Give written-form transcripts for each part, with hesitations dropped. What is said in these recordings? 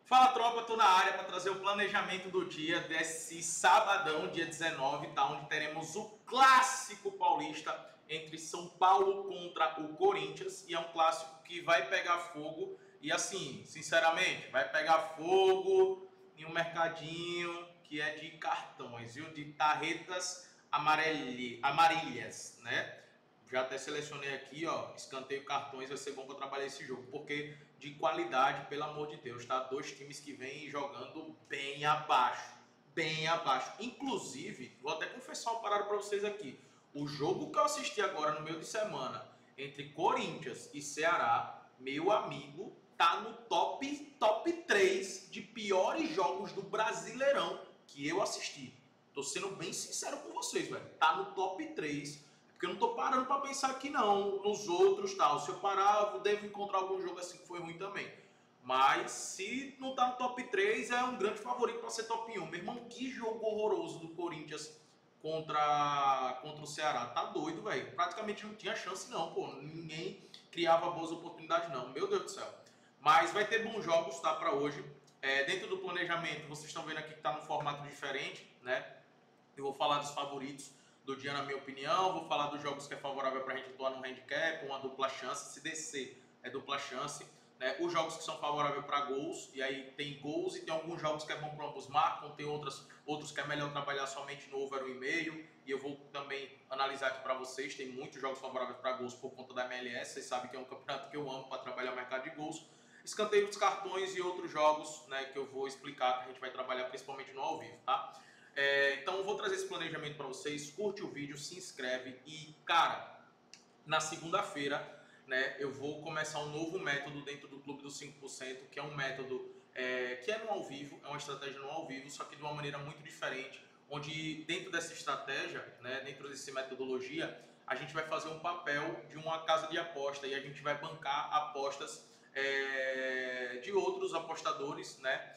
Fala tropa, tô na área para trazer o planejamento do dia desse sabadão, dia 19, tá? Onde teremos o clássico paulista entre São Paulo contra o Corinthians. E é um clássico que vai pegar fogo. E assim, sinceramente, vai pegar fogo em um mercadinho que é de cartões, viu? De tarretas amarilhas, né? Já até selecionei aqui, ó, escanteio cartões, vai ser bom para trabalhar esse jogo, porque de qualidade, pelo amor de Deus, tá? Dois times que vêm jogando bem abaixo, bem abaixo. Inclusive, vou até confessar uma parada para vocês aqui. O jogo que eu assisti agora no meio de semana entre Corinthians e Ceará, meu amigo, tá no top 3 de piores jogos do Brasileirão que eu assisti. Tô sendo bem sincero com vocês, velho. Tá no top 3. Porque eu não tô parando para pensar aqui não, nos outros tal. Se eu parar, eu devo encontrar algum jogo assim que foi ruim também. Mas se não tá no top 3, é um grande favorito para ser top 1. Meu irmão, que jogo horroroso do Corinthians contra o Ceará. Tá doido, velho. Praticamente não tinha chance não, pô. Ninguém criava boas oportunidades não. Meu Deus do céu. Mas vai ter bons jogos, tá, para hoje. Dentro do planejamento, vocês estão vendo aqui que tá num formato diferente, né? Eu vou falar dos favoritos do dia, na minha opinião. Vou falar dos jogos que é favorável para a gente atuar no handicap, uma dupla chance. Se descer, é dupla chance. Né? Os jogos que são favoráveis para gols, e aí tem gols, e tem alguns jogos que é bom para ambos marcam, tem outros que é melhor trabalhar somente no over 1,5. E eu vou também analisar aqui para vocês. Tem muitos jogos favoráveis para gols por conta da MLS. Vocês sabem que é um campeonato que eu amo para trabalhar o mercado de gols. Escanteio dos cartões e outros jogos, né, que eu vou explicar, que a gente vai trabalhar principalmente no ao vivo, tá? Então eu vou trazer esse planejamento para vocês. Curte o vídeo, se inscreve e, cara, na segunda-feira, né, eu vou começar um novo método dentro do Clube dos 5%, que é um método que é no ao vivo, é uma estratégia no ao vivo, só que de uma maneira muito diferente, onde dentro dessa estratégia, né, dentro dessa metodologia, a gente vai fazer um papel de uma casa de aposta e a gente vai bancar apostas de outros apostadores, né?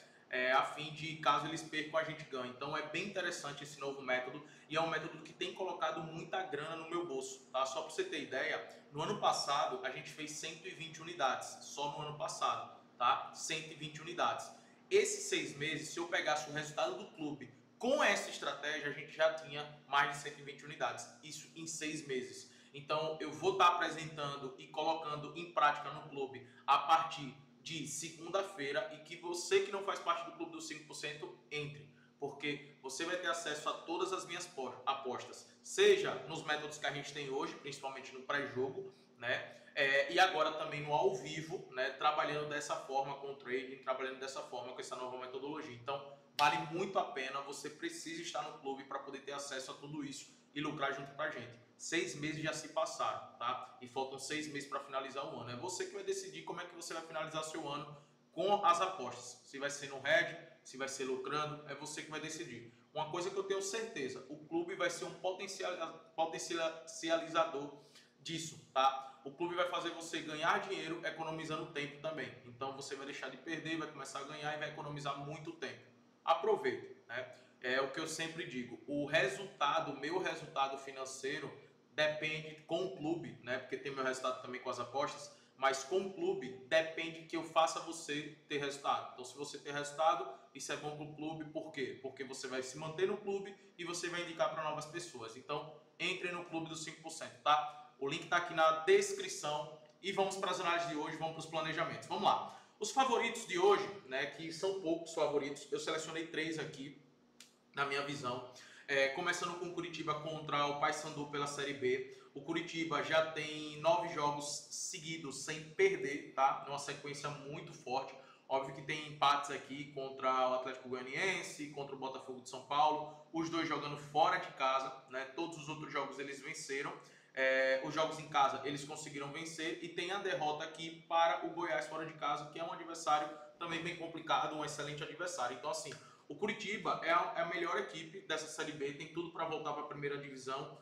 A fim de, caso eles percam, a gente ganhe. Então é bem interessante esse novo método e é um método que tem colocado muita grana no meu bolso, tá? Só para você ter ideia, no ano passado a gente fez 120 unidades, só no ano passado, tá? 120 unidades. Esses 6 meses, se eu pegasse o resultado do clube com essa estratégia, a gente já tinha mais de 120 unidades, isso em 6 meses. Então eu vou estar apresentando e colocando em prática no clube a partir de segunda-feira, e que você que não faz parte do Clube dos 5% entre, porque você vai ter acesso a todas as minhas apostas, seja nos métodos que a gente tem hoje, principalmente no pré-jogo, né? E agora também no ao vivo, né? Trabalhando dessa forma com o trading, trabalhando dessa forma com essa nova metodologia. Então vale muito a pena, você precisa estar no clube para poder ter acesso a tudo isso e lucrar junto com a gente. 6 meses já se passaram, tá? E faltam 6 meses para finalizar o ano. É você que vai decidir como é que você vai finalizar seu ano com as apostas. Se vai ser no hedge, se vai ser lucrando, é você que vai decidir. Uma coisa que eu tenho certeza, o clube vai ser um potencializador disso, tá? O clube vai fazer você ganhar dinheiro economizando tempo também. Então você vai deixar de perder, vai começar a ganhar e vai economizar muito tempo. Aproveite, né? É o que eu sempre digo, o meu resultado financeiro depende com o clube, né? Porque tem meu resultado também com as apostas, mas com o clube depende que eu faça você ter resultado. Então, se você ter resultado, isso é bom para o clube, por quê? Porque você vai se manter no clube e você vai indicar para novas pessoas. Então, entre no clube dos 5%, tá? O link está aqui na descrição e vamos para as análises de hoje, vamos para os planejamentos. Vamos lá. Os favoritos de hoje, né, que são poucos favoritos, eu selecionei 3 aqui, na minha visão. Começando com o Curitiba contra o Paysandu pela Série B. O Curitiba já tem 9 jogos seguidos sem perder, tá? Numa sequência muito forte. Óbvio que tem empates aqui contra o Atlético Goianiense, contra o Botafogo de São Paulo, os dois jogando fora de casa, né? Todos os outros jogos eles venceram. Os jogos em casa eles conseguiram vencer e tem a derrota aqui para o Goiás fora de casa, que é um adversário também bem complicado, um excelente adversário. Então, assim, o Curitiba é a melhor equipe dessa Série B, tem tudo para voltar para a primeira divisão,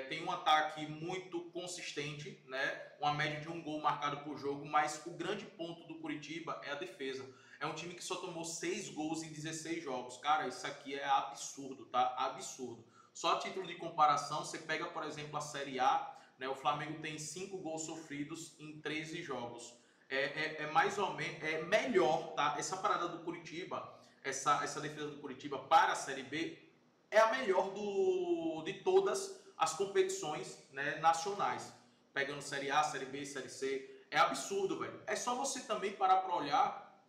tem um ataque muito consistente, né? Uma média de 1 gol marcado por jogo, mas o grande ponto do Curitiba é a defesa. É um time que só tomou 6 gols em 16 jogos. Cara, isso aqui é absurdo, tá? Absurdo. Só a título de comparação, você pega, por exemplo, a Série A, né? O Flamengo tem 5 gols sofridos em 13 jogos. é mais ou menos, é melhor, tá? Essa parada do Curitiba, essa defesa do Curitiba para a Série B é a melhor de todas as competições, né, nacionais. Pegando Série A, Série B, Série C. É absurdo, velho. É só você também parar para olhar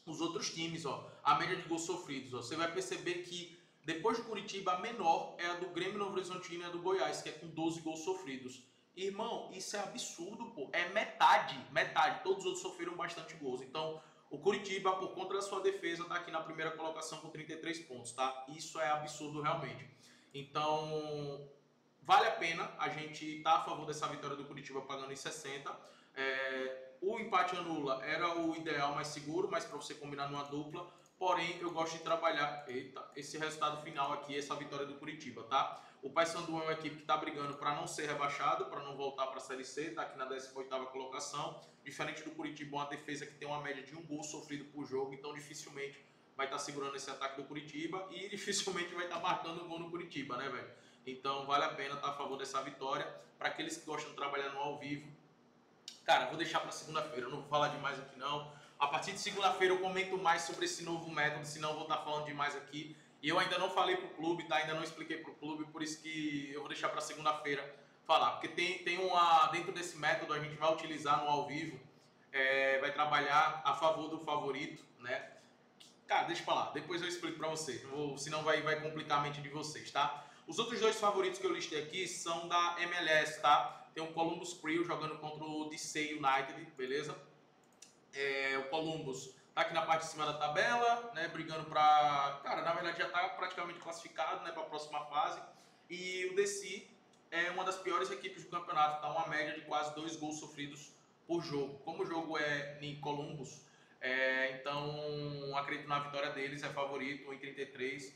os outros times, ó. A média de gols sofridos, ó. Você vai perceber que depois do Curitiba, a menor é a do Grêmio Novo Horizontino e a do Goiás, que é com 12 gols sofridos. Irmão, isso é absurdo, pô. É metade, metade. Todos os outros sofreram bastante gols. Então, o Curitiba, por conta da sua defesa, tá aqui na primeira colocação com 33 pontos, tá? Isso é absurdo realmente. Então, vale a pena a gente estar a favor dessa vitória do Curitiba pagando em 60. O empate anula era o ideal mais seguro, mas para você combinar numa dupla. Porém, eu gosto de trabalhar esse resultado final aqui, essa vitória do Curitiba, tá? O Paysandu é uma equipe que está brigando para não ser rebaixado, para não voltar para a Série C, está aqui na 18ª colocação. Diferente do Curitiba, uma defesa que tem uma média de 1 gol sofrido por jogo, então dificilmente vai estar segurando esse ataque do Curitiba e dificilmente vai estar marcando um gol no Curitiba, né, velho? Então vale a pena estar a favor dessa vitória. Para aqueles que gostam de trabalhar no ao vivo, cara, vou deixar para segunda-feira, eu não vou falar demais aqui não. A partir de segunda-feira eu comento mais sobre esse novo método, senão eu vou estar falando demais aqui. E eu ainda não falei pro clube, tá? Ainda não expliquei pro clube, por isso que eu vou deixar para segunda-feira falar. Porque tem uma, dentro desse método a gente vai utilizar no ao vivo, vai trabalhar a favor do favorito, né? Cara, deixa eu falar, depois eu explico para vocês, senão vai complicar a mente de vocês, tá? Os outros dois favoritos que eu listei aqui são da MLS, tá? Tem o Columbus Crew jogando contra o DC United, beleza? O Columbus tá aqui na parte de cima da tabela, né? Brigando pra... Cara, na verdade já tá praticamente classificado, né? Pra próxima fase. E o DC é uma das piores equipes do campeonato, tá? Uma média de quase 2 gols sofridos por jogo. Como o jogo é em Columbus, então acredito na vitória deles, é favorito, 1,33.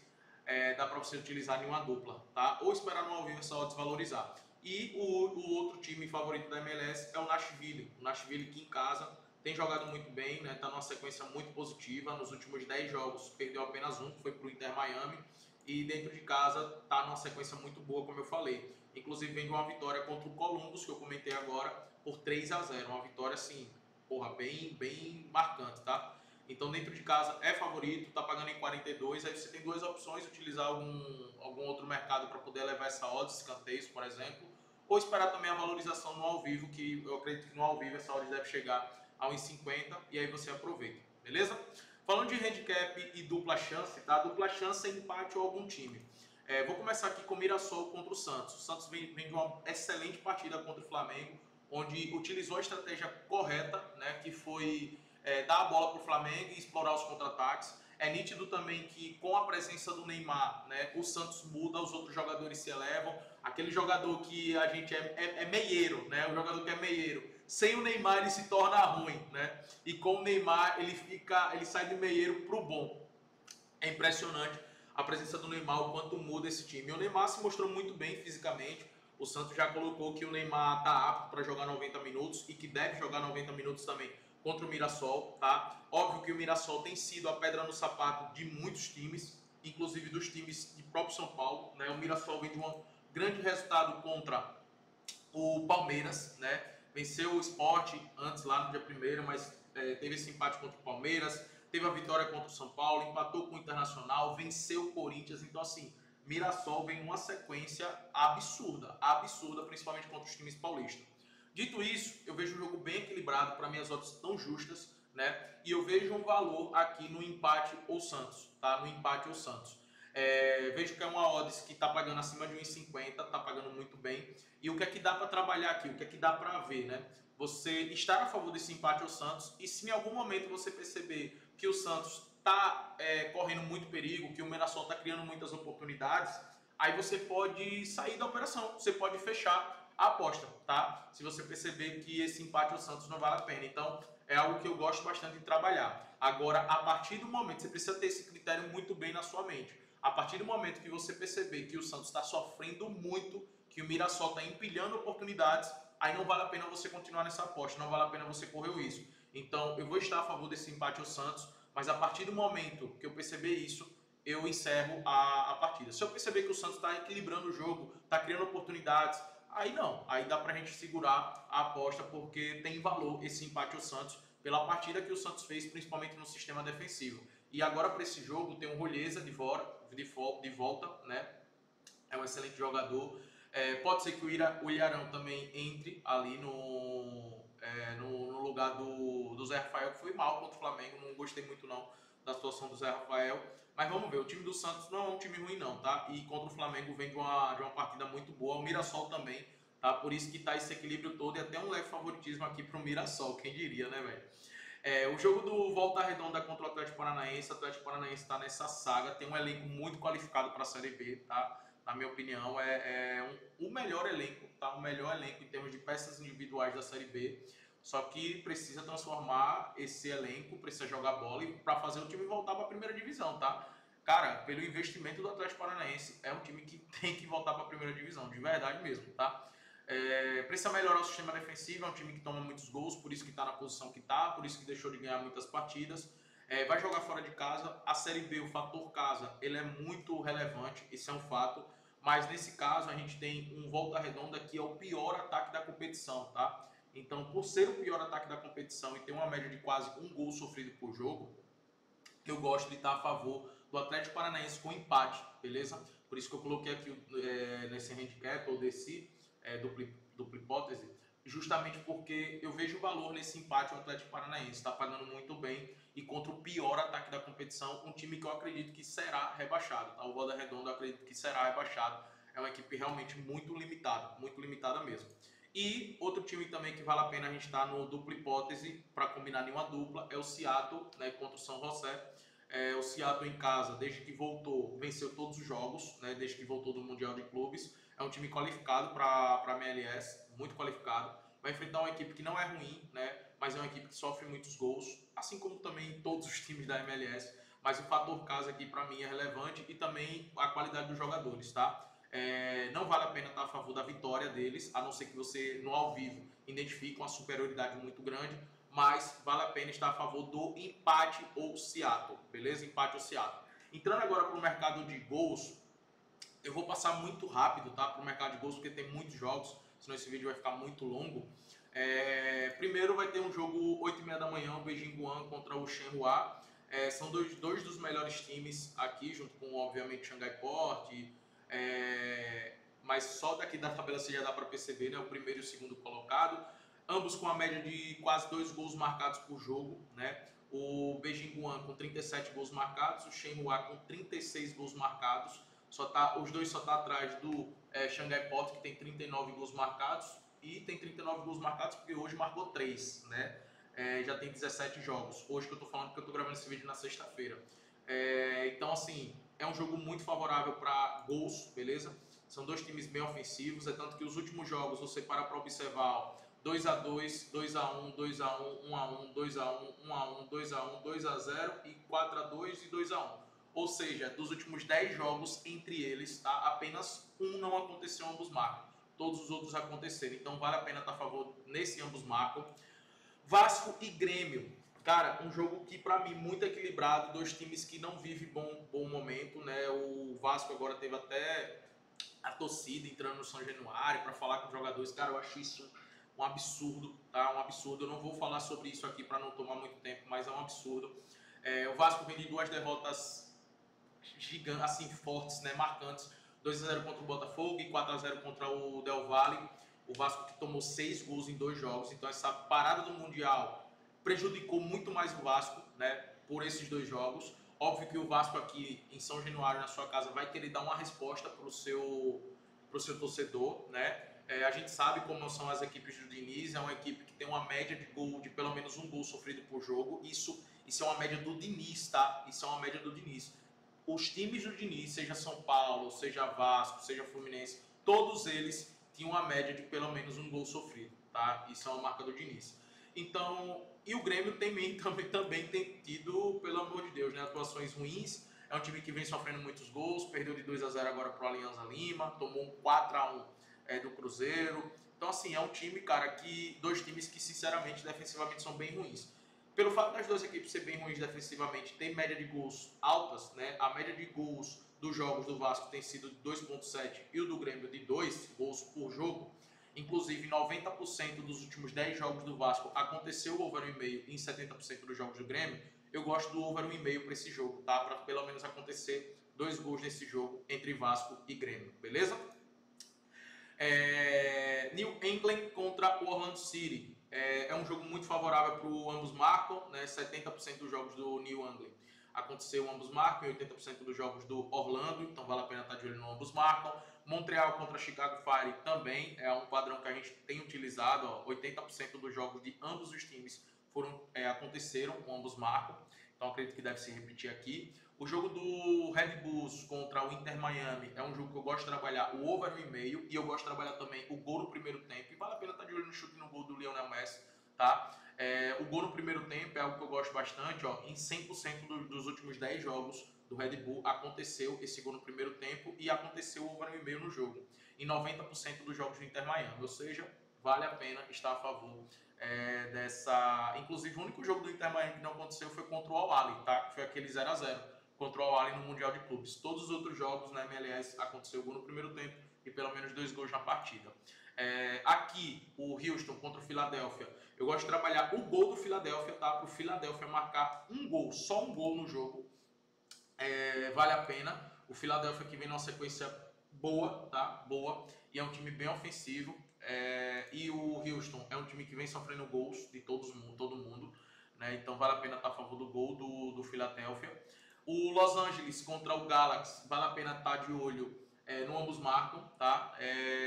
Dá para você utilizar em uma dupla, tá? Ou esperar no ao vivo essa odds valorizar. E o outro time favorito da MLS é o Nashville. O Nashville que em casa tem jogado muito bem, né? Tá numa sequência muito positiva. Nos últimos 10 jogos perdeu apenas um, que foi pro Inter Miami. E dentro de casa tá numa sequência muito boa, como eu falei. Inclusive vem de uma vitória contra o Columbus, que eu comentei agora, por 3-0. Uma vitória assim, porra, bem marcante, tá? Então dentro de casa é favorito, tá pagando em 42, aí você tem duas opções, utilizar algum outro mercado para poder levar essa odds, escanteios, por exemplo, ou esperar também a valorização no ao vivo, que eu acredito que no ao vivo essa odds deve chegar a 1,50 e aí você aproveita, beleza? Falando de handicap e dupla chance, tá? Dupla chance é empate ou algum time. Vou começar aqui com o Mirassol contra o Santos. O Santos vem de uma excelente partida contra o Flamengo, onde utilizou a estratégia correta, né, que foi dar a bola para o Flamengo e explorar os contra-ataques. É nítido também que com a presença do Neymar, né, o Santos muda, os outros jogadores se elevam. Aquele jogador que a gente é meieiro, né, o jogador que é meieiro, sem o Neymar ele se torna ruim, né? E com o Neymar ele sai do meieiro pro bom. É impressionante a presença do Neymar, o quanto muda esse time. O Neymar se mostrou muito bem fisicamente. O Santos já colocou que o Neymar tá apto para jogar 90 minutos e que deve jogar 90 minutos também contra o Mirassol, tá? Óbvio que o Mirassol tem sido a pedra no sapato de muitos times, inclusive dos times de próprio São Paulo, né? O Mirassol vem de um grande resultado contra o Palmeiras, né? Venceu o Sport antes lá no dia 1º, mas teve esse empate contra o Palmeiras, teve a vitória contra o São Paulo, empatou com o Internacional, venceu o Corinthians, então assim, Mirassol vem numa sequência absurda, principalmente contra os times paulistas. Dito isso, eu vejo um jogo bem equilibrado, para mim as odds tão justas, né? E eu vejo um valor aqui no empate ou Santos, tá? No empate ou Santos. Vejo que é uma odds que está pagando acima de 1,50, está pagando muito bem. E o que é que dá para trabalhar aqui? O que é que dá para ver, né? Você estar a favor desse empate ao Santos e se em algum momento você perceber que o Santos está correndo muito perigo, que o Mirassol está criando muitas oportunidades, aí você pode sair da operação, você pode fechar a aposta, tá? Se você perceber que esse empate ao Santos não vale a pena. Então, é algo que eu gosto bastante de trabalhar. Agora, a partir do momento, você precisa ter esse critério muito bem na sua mente. A partir do momento que você perceber que o Santos está sofrendo muito, que o Mirassol está empilhando oportunidades, aí não vale a pena você continuar nessa aposta, não vale a pena você correr o risco. Então, eu vou estar a favor desse empate ao Santos, mas a partir do momento que eu perceber isso, eu encerro a partida. Se eu perceber que o Santos está equilibrando o jogo, está criando oportunidades, aí não, aí dá pra gente segurar a aposta porque tem valor esse empate ao Santos, pela partida que o Santos fez, principalmente no sistema defensivo. E agora para esse jogo tem o Rolheza de volta, né? É um excelente jogador. Pode ser que o Ilharão também entre ali no lugar do Zé Rafael, que foi mal contra o Flamengo. Não gostei muito não da situação do Zé Rafael. Mas vamos ver, o time do Santos não é um time ruim não, tá? E contra o Flamengo vem de uma partida muito boa. O Mirassol também, tá? Por isso que tá esse equilíbrio todo e até um leve favoritismo aqui pro Mirassol, quem diria, né, velho? O jogo do Volta Redonda contra o Atlético Paranaense está nessa saga, tem um elenco muito qualificado para a Série B, tá? Na minha opinião, o melhor elenco, tá? O melhor elenco em termos de peças individuais da Série B. Só que precisa transformar esse elenco, precisa jogar bola para fazer o time voltar para a primeira divisão, tá? Cara, pelo investimento do Atlético Paranaense, é um time que tem que voltar para a primeira divisão, de verdade mesmo, tá? Precisa melhorar o sistema defensivo, é um time que toma muitos gols, por isso que está na posição que está, por isso que deixou de ganhar muitas partidas. Vai jogar fora de casa, a Série B, o fator casa, ele é muito relevante, isso é um fato, mas nesse caso a gente tem um Volta Redonda que é o pior ataque da competição, tá? Então, por ser o pior ataque da competição e ter uma média de quase um gol sofrido por jogo, eu gosto de estar a favor do Atlético Paranaense com empate, beleza? Por isso que eu coloquei aqui nesse handicap ou desse dupla hipótese, justamente porque eu vejo o valor nesse empate. O Atlético Paranaense está pagando muito bem e contra o pior ataque da competição, um time que eu acredito que será rebaixado, tá? O Volta Redonda eu acredito que será rebaixado, é uma equipe realmente muito limitada mesmo. E outro time também que vale a pena a gente estar no dupla hipótese, para combinar nenhuma dupla, é o Seattle, né, contra o São José. O Seattle em casa, desde que voltou, venceu todos os jogos, né, desde que voltou do Mundial de Clubes. É um time qualificado para a MLS, muito qualificado. Vai enfrentar uma equipe que não é ruim, né, mas é uma equipe que sofre muitos gols, assim como também todos os times da MLS. Mas o fator casa aqui para mim é relevante e também a qualidade dos jogadores, tá? Não vale a pena estar a favor da vitória deles, a não ser que você, no ao vivo, identifique uma superioridade muito grande, mas vale a pena estar a favor do empate ou Seattle, beleza? Empate ou Seattle. Entrando agora para o mercado de gols, eu vou passar muito rápido, tá? Para o mercado de gols, porque tem muitos jogos, senão esse vídeo vai ficar muito longo. Primeiro vai ter um jogo 8h30 da manhã, o Beijing Guan contra o Shenhua. São dois dos melhores times aqui, junto com, obviamente, Xangai Port, mas só daqui da tabela você já dá para perceber, né? O primeiro e o segundo colocado, ambos com a média de quase 2 gols marcados por jogo, né? O Beijing Guan com 37 gols marcados, o Shenhua com 36 gols marcados. Os dois só tá atrás do Xangai Port, que tem 39 gols marcados, e tem 39 gols marcados porque hoje marcou 3, né? Já tem 17 jogos. Hoje que eu tô falando, porque eu tô gravando esse vídeo na sexta-feira. Então, assim, é um jogo muito favorável para gols, beleza? São dois times bem ofensivos, é tanto que os últimos jogos, você para observar, 2x2, 2x1, 2x1, 1x1, 2x1, 1x1, 2x1, 2x0 e 4x2 e 2x1. Ou seja, dos últimos 10 jogos entre eles, tá? Apenas um não aconteceu, ambos marcam. Todos os outros aconteceram, então vale a pena estar a favor nesse ambos marcam. Vasco e Grêmio. Cara, um jogo que pra mim muito equilibrado, dois times que não vivem bom momento, né? O Vasco agora teve até a torcida entrando no São Januário para falar com os jogadores. Cara, eu acho isso um absurdo, tá? Um absurdo. Eu não vou falar sobre isso aqui para não tomar muito tempo, mas é um absurdo. O Vasco vem de 2 derrotas gigantes, assim, fortes, né? Marcantes. 2x0 contra o Botafogo e 4x0 contra o Del Valle. O Vasco que tomou 6 gols em 2 jogos. Então essa parada do Mundial prejudicou muito mais o Vasco, né? Por esses 2 jogos. Óbvio que o Vasco aqui em São Januário, na sua casa, vai querer dar uma resposta para o seu torcedor, né? A gente sabe como são as equipes do Diniz, é uma equipe que tem uma média de gol, de pelo menos um gol sofrido por jogo. Isso é uma média do Diniz, tá? Isso é uma média do Diniz. Os times do Diniz, seja São Paulo, seja Vasco, seja Fluminense, todos eles tinham uma média de pelo menos um gol sofrido, tá? Isso é uma marca do Diniz. Então, e o Grêmio também tem tido, pelo amor de Deus, né, atuações ruins. É um time que vem sofrendo muitos gols, perdeu de 2x0 agora pro Alianza Lima, tomou um 4x1 do Cruzeiro. Então, assim, é um time, cara, dois times que, sinceramente, defensivamente são bem ruins. Pelo fato das duas equipes serem bem ruins defensivamente, tem média de gols altas, né? A média de gols dos jogos do Vasco tem sido de 2.7 e o do Grêmio de 2 gols por jogo. Inclusive, 90% dos últimos 10 jogos do Vasco aconteceu o over 1,5 e em 70% dos jogos do Grêmio. Eu gosto do over 1,5 para esse jogo, tá? Para pelo menos acontecer 2 gols nesse jogo entre Vasco e Grêmio, beleza? New England contra o Orlando City. É um jogo muito favorável para o ambos marcam, né? 70% dos jogos do New England aconteceu ambos marcam e 80% dos jogos do Orlando, então vale a pena estar de olho no ambos marcam. Montreal contra Chicago Fire também é um padrão que a gente tem utilizado, ó, 80% dos jogos de ambos os times aconteceram com ambos marcam, então acredito que deve se repetir aqui. O jogo do Red Bulls contra o Inter Miami é um jogo que eu gosto de trabalhar o over 1,5 e eu gosto de trabalhar também o gol no primeiro tempo, e vale a pena estar de olho no chute no gol do Lionel Messi, tá? O gol no primeiro tempo é algo que eu gosto bastante, ó, em 100% dos últimos 10 jogos do Red Bull aconteceu esse gol no primeiro tempo e aconteceu o over 1,5 no jogo, em 90% dos jogos do Inter Miami, ou seja, vale a pena estar a favor dessa... Inclusive o único jogo do Inter Miami que não aconteceu foi contra o Al-Ahly, tá? Que foi aquele 0-0 contra o Al-Ahly no Mundial de Clubes. Todos os outros jogos na MLS aconteceu gol no primeiro tempo e pelo menos 2 gols na partida. Aqui, o Houston contra o Philadelphia, eu gosto de trabalhar o gol do Philadelphia, tá? Para o Philadelphia marcar um gol, só um gol no jogo, vale a pena. O Philadelphia que vem numa sequência boa, tá? Boa, e é um time bem ofensivo. E o Houston é um time que vem sofrendo gols de todo mundo, né? Então vale a pena estar a favor do gol do Philadelphia. O Los Angeles contra o Galaxy, vale a pena estar de olho no ambos marcam, tá?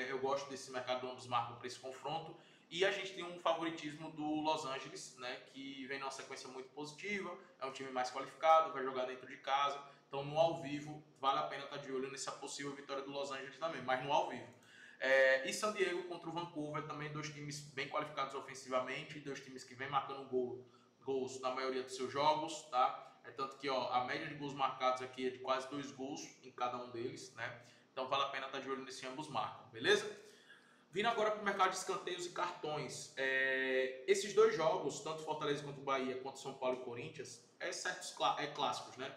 Eu gosto desse mercado do ambos marcam para esse confronto. E a gente tem um favoritismo do Los Angeles, né? Que vem numa sequência muito positiva, é um time mais qualificado, vai jogar dentro de casa. Então no ao vivo, vale a pena estar de olho nessa possível vitória do Los Angeles também, mas no ao vivo. E San Diego contra o Vancouver, também 2 times bem qualificados ofensivamente, 2 times que vem marcando gols na maioria dos seus jogos, tá? Tanto que ó, a média de gols marcados aqui é de quase 2 gols em cada um deles, né? Então vale a pena estar de olho nesse ambos marcam, beleza? Vindo agora para o mercado de escanteios e cartões, esses 2 jogos, tanto Fortaleza quanto o Bahia, quanto São Paulo e Corinthians, clássicos, né?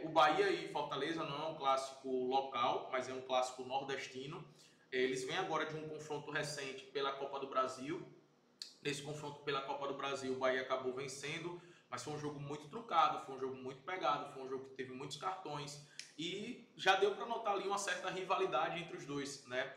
O Bahia e Fortaleza não é um clássico local, mas é um clássico nordestino. Eles vêm agora de um confronto recente pela Copa do Brasil. Nesse confronto pela Copa do Brasil, o Bahia acabou vencendo, mas foi um jogo muito truncado, foi um jogo muito pegado, foi um jogo que teve muitos cartões e já deu para notar ali uma certa rivalidade entre os dois, né?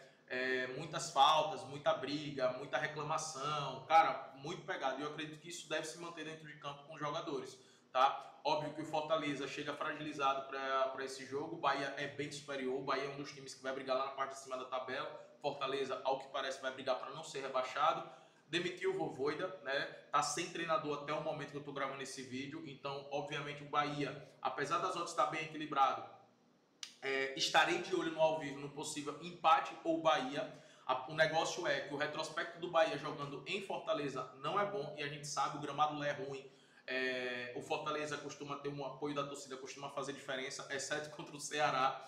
Muitas faltas, muita briga, muita reclamação, cara, muito pegado. E eu acredito que isso deve se manter dentro de campo com os jogadores, tá? Óbvio que o Fortaleza chega fragilizado para esse jogo, o Bahia é bem superior, o Bahia é um dos times que vai brigar lá na parte de cima da tabela, Fortaleza, ao que parece, vai brigar para não ser rebaixado. Demitiu o Vojvoda, né? Tá sem treinador até o momento que eu tô gravando esse vídeo, então, obviamente, o Bahia, apesar das odds estar bem equilibrado, estarei de olho no ao vivo no possível empate ou Bahia. O negócio é que o retrospecto do Bahia jogando em Fortaleza não é bom e a gente sabe, o gramado lá é ruim. O Fortaleza costuma ter um apoio da torcida, costuma fazer diferença, exceto contra o Ceará.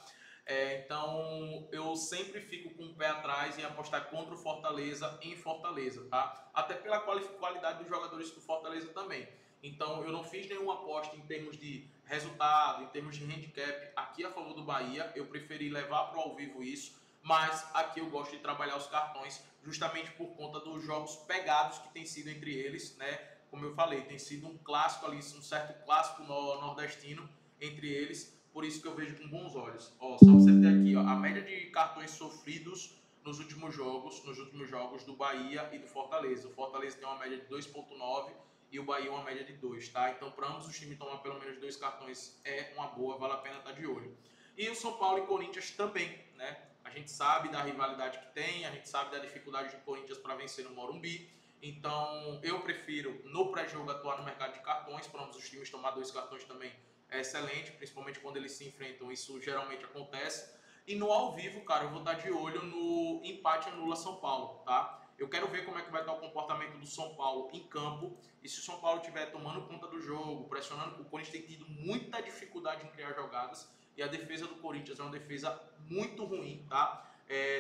Então eu sempre fico com o pé atrás em apostar contra o Fortaleza em Fortaleza, tá? Até pela qualidade dos jogadores do Fortaleza também. Então eu não fiz nenhuma aposta em termos de resultado, em termos de handicap aqui a favor do Bahia. Eu preferi levar para o ao vivo isso, mas aqui eu gosto de trabalhar os cartões justamente por conta dos jogos pegados que tem sido entre eles, né? Como eu falei, tem sido um clássico ali, um certo clássico nordestino entre eles. Por isso que eu vejo com bons olhos. Ó, só você ter aqui, ó, a média de cartões sofridos nos últimos jogos do Bahia e do Fortaleza. O Fortaleza tem uma média de 2,9 e o Bahia uma média de 2, tá? Então, para ambos os times tomar pelo menos 2 cartões é uma boa, vale a pena estar de olho. E o São Paulo e Corinthians também, né? A gente sabe da rivalidade que tem, a gente sabe da dificuldade do Corinthians para vencer no Morumbi. Então, eu prefiro no pré-jogo atuar no mercado de cartões, para ambos os times tomar 2 cartões também é excelente, principalmente quando eles se enfrentam, isso geralmente acontece. E no ao vivo, cara, eu vou estar de olho no empate anula São Paulo, tá? Eu quero ver como é que vai estar o comportamento do São Paulo em campo, e se o São Paulo estiver tomando conta do jogo, pressionando, o Corinthians tem tido muita dificuldade em criar jogadas, e a defesa do Corinthians é uma defesa muito ruim, tá?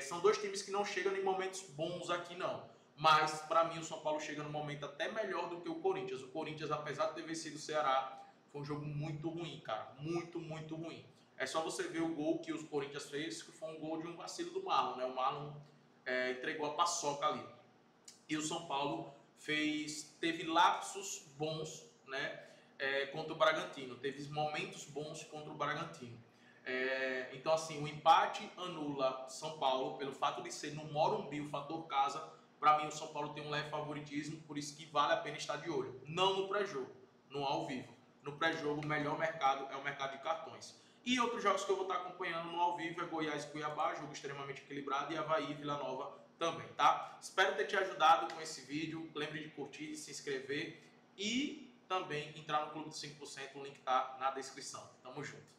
São 2 times que não chegam em momentos bons aqui, não. Mas, para mim, o São Paulo chega num momento até melhor do que o Corinthians. O Corinthians, apesar de ter vencido o Ceará, foi um jogo muito ruim, cara. Muito, muito ruim. É só você ver o gol que os Corinthians fez, que foi um gol de um vacilo do Marlon, né? O Marlon entregou a paçoca ali. E o São Paulo teve lapsos bons, né, contra o Bragantino, teve momentos bons contra o Bragantino. Então, assim, o empate anula São Paulo pelo fato de ser no Morumbi, o fator casa. Para mim, o São Paulo tem um leve favoritismo, por isso que vale a pena estar de olho. Não no pré-jogo, no ao vivo. No pré-jogo, o melhor mercado é o mercado de cartões. E outros jogos que eu vou estar acompanhando no ao vivo é Goiás e Cuiabá, jogo extremamente equilibrado, e Avaí e Vila Nova também, tá? Espero ter te ajudado com esse vídeo. Lembre de curtir, de se inscrever e também entrar no Clube dos 5%. O link tá na descrição. Tamo junto.